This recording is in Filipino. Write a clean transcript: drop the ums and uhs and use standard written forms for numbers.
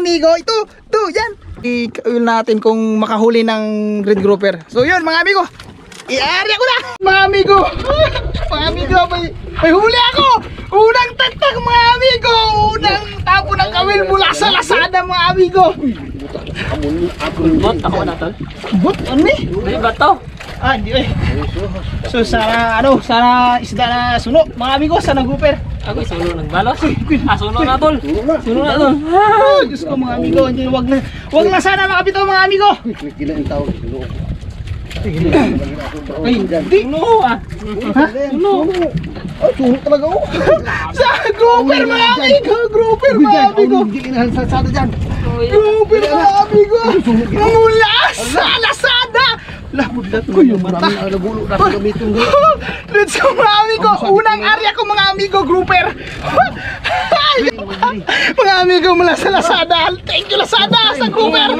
amigo. Ito, yan. I-kaul natin kung makahuli ng red grouper. So yun mga amigo, i-area ko na. Mga amigo, may huli ako. Unang tagtag mga amigo. Unang tapo ng kawil mula sa Lazada mga amigo. Bot, ako na tol. Bot, ano eh? May bato. Ah, hindi eh. So sana isda na suno. Mga amigo, sana grouper. Ako suno ng balos. Suno na tol. Suno na tol. Ah, Diyos ko mga amigo, hindi, wag na sana makapito mga amigo. Ay, hindi. Suno ah. Suno. Ay, suno talaga ako. Sa grouper mga amigo, grouper mga amigo. Grouper mga amigo. Mula sa Lazada. Labudlat ko yung mata. Let's go mga amigo. Unang area ko mga amigo, grouper. Mga amigo mula sa Lazada. Thank you Lazada sa grouper.